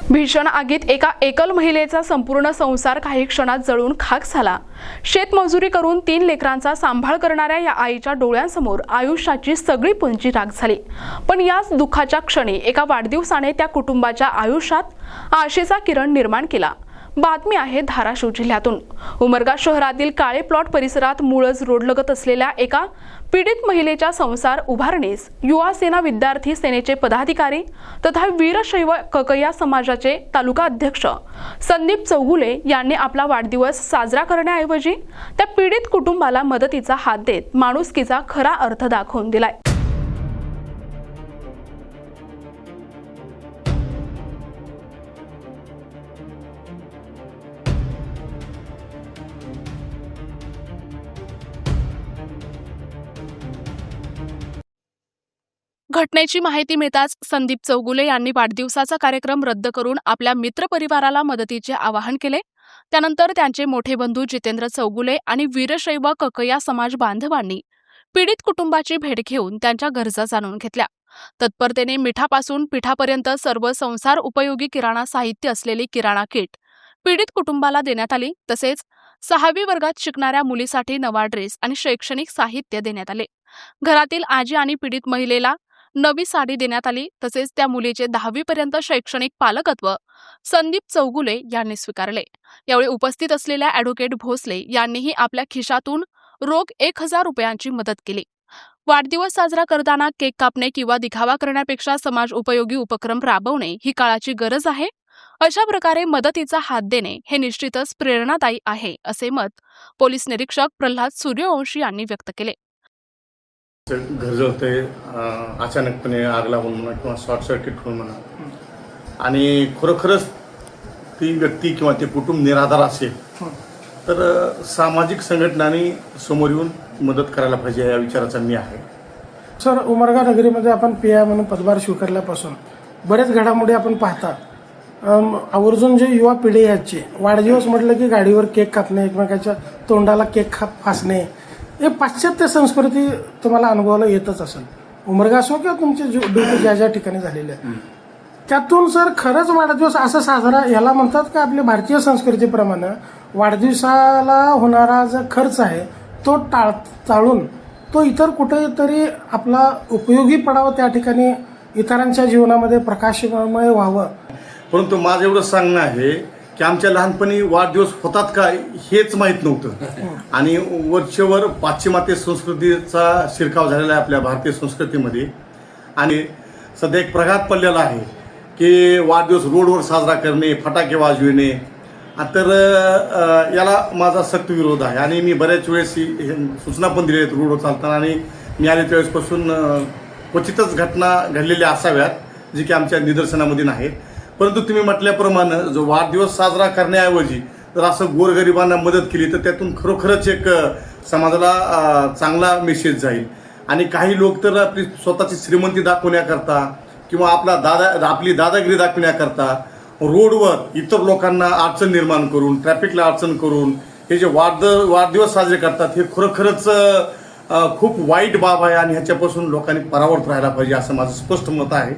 भीषण आगीत एका एकल महिलेचा संपूर्ण संसार काही क्षणात जळून खाक झाला। शेतमजुरी करून 3 लेकरांचा सांभाळ करणाऱ्या या आईच्या डोळ्यांसमोर आयुष्याची सगळी पुंजी राख झाली। पण याच दुःखाच्या क्षणी एका वाढदिवसाने त्या कुटुंबाच्या आयुष्यात आशेचा किरण निर्माण केला। बातमी आहे धाराशिव जिल्ह्यातून। उमरगा शहरातील काळे प्लॉट परिसरात मुळज रोडलगत असलेल्या एका पीडित महिलेच्या संसार उभारणीस युवा सेना विद्यार्थी सेनेचे पदाधिकारी तथा वीरशैव ककय्या समाजाचे तालुका अध्यक्ष संदीप चौगुले यांनी आपला वाढदिवस साजरा करण्याऐवजी त्या पीडित कुटुंबाला मदतीचा हात देत माणुसकीचा खरा अर्थ दाखवून दिलाय। घटनेची माहिती मिळताच संदीप चौगुले यांनी वाढदिवसाचा कार्यक्रम रद्द करून आपल्या मित्रपरिवाराला मदतीचे आवाहन केले। त्यानंतर त्यांचे मोठे बंधू जितेंद्र चौगुले आणि वीरशैव ककय्या समाज बांधवांनी पीडित कुटुंबाची भेट घेऊन त्यांच्या गरजा जाणून घेतल्या। तत्परतेने मिठापासून पिठापर्यंत सर्व संसार उपयोगी किराणा साहित्य असलेली किराणा किट पीडित कुटुंबाला देण्यात आली। तसेच 6वी वर्गात शिकणाऱ्या मुलीसाठी नवा ड्रेस आणि शैक्षणिक साहित्य देण्यात आले। घरातील आजी आणि पीडित महिलेला नवी साडी देण्यात आली। तसेच त्या मुलीचे 10वी पर्यंत शैक्षणिक पालकत्व संदीप चौगुले यांनी स्वीकारले। यावेळी उपस्थित असलेल्या ॲडव्होकेट भोसले यांनीही आपल्या खिशातून रोख 1000 रुपयांची मदत केली। वाढदिवस साजरा करताना केक कापणे किंवा दिखावा करण्यापेक्षा समाज उपयोगी उपक्रम राबवणे ही काळाची गरज आहे। अशा प्रकारे मदतीचा हात देणे हे निश्चितच प्रेरणादायी आहे, असे मत पोलीस निरीक्षक प्रल्हाद सूर्यवंशी यांनी व्यक्त केले। घर जळतंय, अचानकपणे आग लागून म्हणा किंवा शॉर्ट सर्किट होऊन म्हणा, आणि खरोखरच ती व्यक्ती किंवा ते कुटुंब निराधार असेल तर सामाजिक संघटनांनी समोर येऊन मदत करायला पाहिजे या विचाराचा मी आहे। सर, उमरगा नगरीमध्ये आपण पीआय म्हणून पदभार स्वीकारल्यापासून बरेच घडामोडी आपण पाहता। आवर्जून जे युवा पिढी याची वाढदिवस म्हटलं की गाडीवर केक कापणे, एकमेकाच्या तोंडाला केक फासणे, हे पाश्चात्य संस्कृती तुम्हाला अनुभवायला येतच असेल। उमरगा असो किंवा तुमचे ड्युटी ज्या ज्या ठिकाणी झालेले आहे, त्यातून सर खरंच वाढदिवस असा साजरा याला म्हणतात का आपल्या भारतीय संस्कृतीप्रमाणे वाढदिवसाला होणारा जो खर्च आहे तो टाळून तो इतर कुठेतरी आपला उपयोगी पडावा, त्या ठिकाणी इतरांच्या जीवनामध्ये प्रकाशमय व्हावं। परंतु माझं एवढं सांगणं आहे की आमच्या लहानपणी वाढदिवस होतात का हेच माहीत नव्हतं, आणि वरचेवर पाश्चिमात्य संस्कृतीचा शिरकाव झालेला आहे आपल्या भारतीय संस्कृतीमध्ये। आणि सध्या एक प्रघात पडलेला आहे की वाढदिवस रोडवर साजरा करणे, फटाके वाजविणे, तर याला माझा सक्त विरोध आहे। आणि मी बऱ्याच वेळेस सूचना पण दिल्या आहेत रोडवर चालताना, आणि मी आले त्यावेळेसपासून क्वचितच घटना घडलेल्या असाव्यात जी की आमच्या निदर्शनामध्ये नाहीत। परंतु तुम्ही म्हटल्याप्रमाणे जो वाढदिवस साजरा करण्याऐवजी जर असं गोरगरिबांना मदत केली तर त्यातून खरोखरच एक समाजाला चांगला मेसेज जाईल। आणि काही लोक तर आपली स्वतःची श्रीमंती दाखवण्याकरता किंवा आपली दादागिरी दाखवण्याकरता रोडवर इतर लोकांना अडचण निर्माण करून, ट्रॅफिकला अडचण करून हे जे वाढदिवस साजरे करतात हे खरोखरच खूप वाईट बाब आहे, आणि ह्याच्यापासून लोकांनी परावृत्त राहायला पाहिजे असं माझं स्पष्ट मत आहे।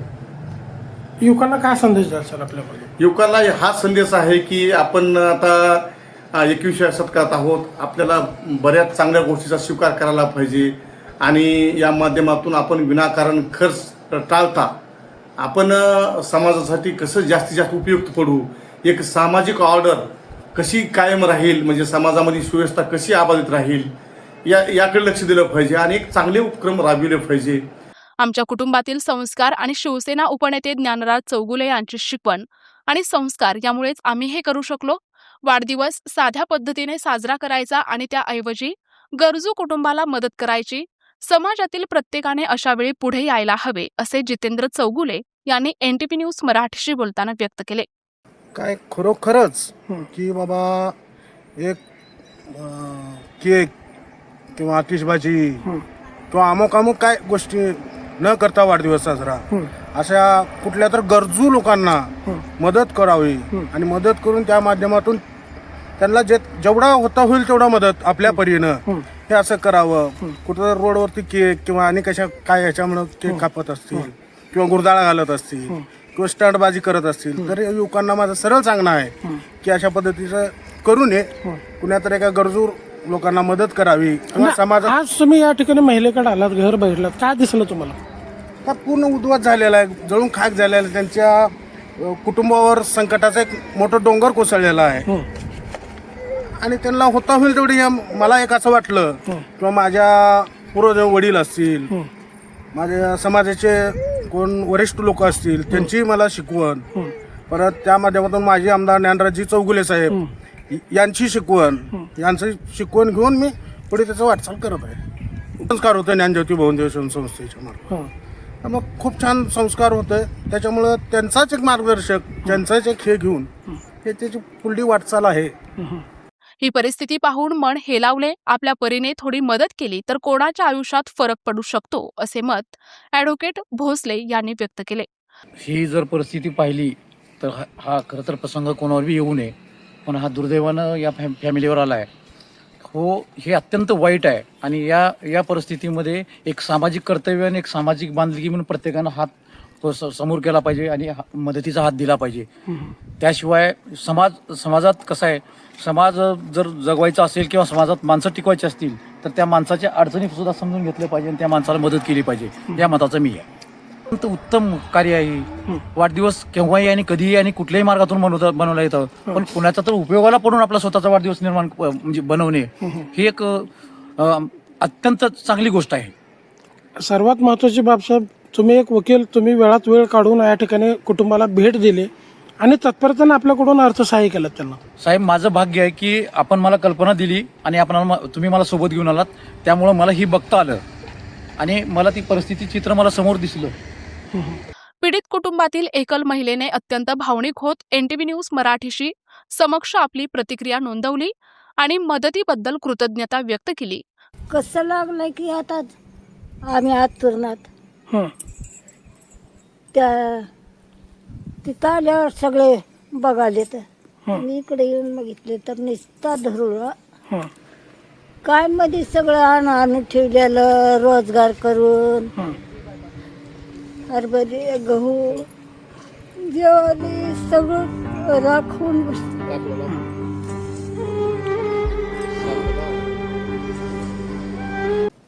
युवकांना काय संदेश द्याल सर आपल्याकडे? युवकांना हा संदेश आहे की आपण आता 21व्या शतकात आहोत, आपल्याला बऱ्याच चांगल्या गोष्टीचा स्वीकार करायला पाहिजे, आणि या माध्यमातून आपण विनाकारण खर्च टाळता आपण समाजासाठी कसं जास्तीत जास्त उपयुक्त पडू, एक सामाजिक ऑर्डर कशी कायम राहील, म्हणजे समाजामध्ये सुव्यवस्था कशी अबाधित राहील याकडे लक्ष दिलं पाहिजे, आणि एक चांगले उपक्रम राबविले पाहिजे। आमच्या कुटुंबातील संस्कार आणि शिवसेना उपनेते ज्ञानराज चौगुले यांची शिकवण आणि संस्कार यामुळेच आम्ही हे करू शकलो। वाढदिवस साध्या पद्धतीने साजरा करायचा आणि त्याऐवजी गरजू कुटुंबाला मदत करायची। समाजातील प्रत्येकाने अशावेळी पुढे यायला हवे, असे जितेंद्र चौगुले यांनी NTP न्यूज मराठीशी बोलताना व्यक्त केले। काय खरोखरच की बाबा एक केक किंवा आतिषबाजी किंवा अमुक काय गोष्टी न करता वाढदिवस साजरा, अशा कुठल्या तर गरजू लोकांना मदत करावी, आणि मदत करून त्या माध्यमातून त्यांना जेवढा होता होईल तेवढा मदत आपल्या परीनं हे असं करावं। कुठं रोडवरती केक किंवा आणि कशा काय ह्याच्यामुळं केक कापत असतील किंवा गुरदाळा घालत असतील किंवा स्टंटबाजी करत असतील तर या युवकांना माझं सरळ सांगणं आहे की अशा पद्धतीचं करू नये. कुणातरी एका गरजू लोकांना मदत करावी किंवा समाजात. आज तुम्ही या ठिकाणी महिलेकडे आलात, घर बघितलं, काय दिसलं तुम्हाला? हा पूर्ण उद्ध्वस्त झालेला आहे, जळून खाक झालेला आहे. त्यांच्या कुटुंबावर संकटाचा एक मोठा डोंगर कोसळलेला आहे आणि त्यांना होता होईल तेवढी मला एक असं वाटलं किंवा माझ्या पूर्वज वडील असतील, माझ्या समाजाचे कोण वरिष्ठ लोक असतील, त्यांची मला शिकवण, परत त्या माध्यमातून माझे आमदार ज्ञानराजजी चौगुले साहेब यांची यांचं शिकवण घेऊन मी पुढे त्याचं वाटचाल करत आहे. संस्कार होतं ज्ञानज्योती भवनदेव संस्थेच्या मार्फत. मग खूप छान संस्कार होते. त्याच्यामुळं त्यांचाच एक मार्गदर्शक, त्यांचाच एक हे घेऊन हे त्याची पुढली वाटचाल आहे. ही परिस्थिती पाहून मन हेलावले. आपल्या परीने थोडी मदत केली तर कोणाच्या आयुष्यात फरक पडू शकतो असे मत ॲडव्होकेट भोसले यांनी व्यक्त केले. ही जर परिस्थिती पाहिली तर हा खरं तर प्रसंग कोणावरही येऊ नये, पण हा दुर्दैवानं या फॅमिलीवर आला आहे. हो, हे अत्यंत वाईट आहे आणि या परिस्थितीमध्ये एक सामाजिक कर्तव्य आणि एक सामाजिक बांधिलकी म्हणून प्रत्येकानं हात समोर केला पाहिजे आणि मदतीचा हात दिला पाहिजे. त्याशिवाय समाजात कसं आहे, समाज जर जगवायचा असेल किंवा समाजात माणसं टिकवायची असतील तर त्या माणसाच्या अडचणी सुद्धा समजून घेतल्या पाहिजे आणि त्या माणसाला मदत केली पाहिजे. या मताचं मी आहे. उत्तम कार्य आहे. वाढदिवस केव्हाही आणि कधीही आणि कुठल्याही मार्गातून बनवला येतं, पण कुणाचा तर उपयोगाला पडून आपला स्वतःचा वाढदिवस निर्माण म्हणजे बनवणे ही एक अत्यंत चांगली गोष्ट आहे. सर्वात महत्त्वाची बाब साहेब, तुम्ही एक वकील, तुम्ही वेळात वेळ काढून या ठिकाणी कुटुंबाला भेट दिली आणि तत्परतेने आपल्याकडून अर्थसहाय्य केलं त्यांना. साहेब, माझं भाग्य आहे की आपण मला कल्पना दिली आणि तुम्ही मला सोबत घेऊन आलात, त्यामुळं मला ही बघता आलं आणि मला ती परिस्थिती चित्र मला समोर दिसलं. पीडित कुटुंबातील एकल महिलेने अत्यंत भावनिक होत NTV न्यूज मराठीशी समक्ष आपली प्रतिक्रिया नोंदवली आणि मदतीबद्दल कृतज्ञता व्यक्त केली. कसं लागलं की आता आम्ही आतुरणात त्या तिथं आल्यावर सगळे बघाले तर मी इकडे येऊन बघितले तर नुसता धरून काय मध्ये सगळं आणून ठेवलेलं, रोजगार करून हरभरे, गहू, ज्वारी सगळं राखून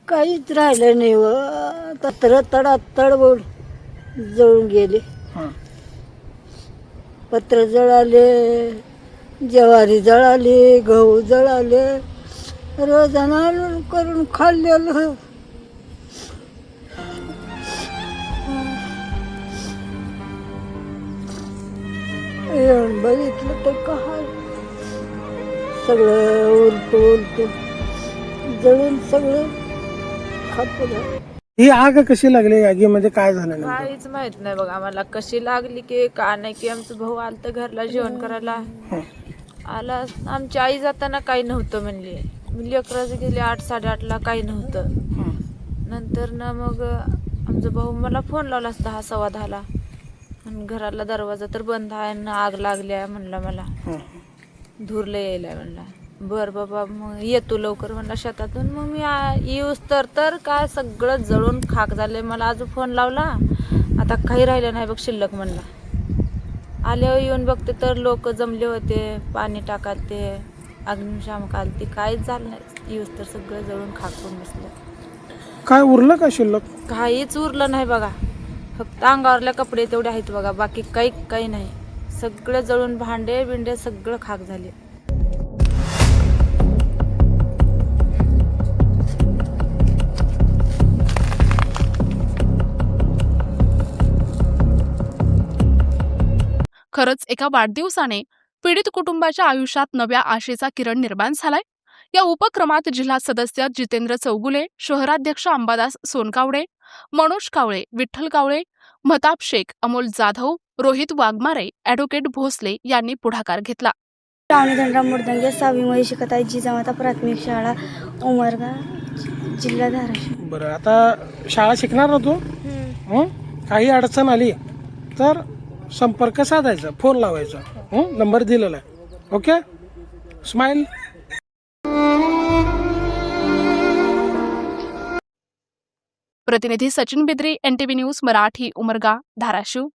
काहीच राहिलं नाही व तडबोड जळून गेले. पत्र जळाले, ज्वारी जळाली, गहू जळाले, रोजानं आणून करून खाल्लेलं. येऊन बघितलं तर काय सगळं उलट जळून सगळं खात झालं. ही आग कशी लागली, आगीमध्ये काय झालं नेमकं? काहीच माहित नाही बघा आम्हाला कशी लागली की का नाही की आमचा भाऊ आलता घरला जेवण करायला आला. आमची आई जाताना काही नव्हतं म्हणली, मी लेकराचं गेले 8, 8:30ला काही नव्हतं. नंतर ना मग आमचा भाऊ मला फोन लावला 10, 10:15ला आणि घराला दरवाजा तर बंद आहे ना आग लागली आहे म्हणला, मला धूरला यायला म्हणला. बर बाबा मग येतो लवकर म्हणला शेतातून. मग मी येऊस तर काय सगळं जळून खाक झाले. मला अजून फोन लावला, आता काही राहिलं नाही बघ शिल्लक म्हणला. आल्यावर येऊन बघते तर लोक जमले होते, पाणी टाकालते, अग्निशामक आलती, काहीच झालं नाही. येऊस तर सगळं जळून खाक होऊन बसलं. काय उरलं का शिल्लक? काहीच उरलं नाही बघा, फक्त अंगावरल्या कपडे तेवढे आहेत बघा, बाकी काही नाही. सगळं जळून भांडे बिंडे सगळं खाक झाले. खरंच एका वाढदिवसाने पीडित कुटुंबाच्या आयुष्यात नव्या आशेचा किरण निर्माण झालाय. या उपक्रमात जिल्हा सदस्य जितेंद्र चौगुले, शहराध्यक्ष अंबादास सोनकावडे, मनोज कावळे, विठ्ठल कावळे, महताब शेख, अमोल जाधव, रोहित वाघमारे, ॲडव्होकेट भोसले यांनी पुढाकार घेतला. पावणे धनराव मुर्दंगे 6वी मध्ये शिकत आहे, जिजामाता प्राथमिक शाळा, उमरगा, जिल्हा धाराशिव. बरं, आता शाळा शिकणार ना तू? काही अडचण आली तर संपर्क साधायचा, फोन लावायचा, नंबर दिलेला आहे. Okay, smile. प्रतिनिधी सचिन बिद्री, NTV न्यूज मराठी, उमरगा, धाराशिव.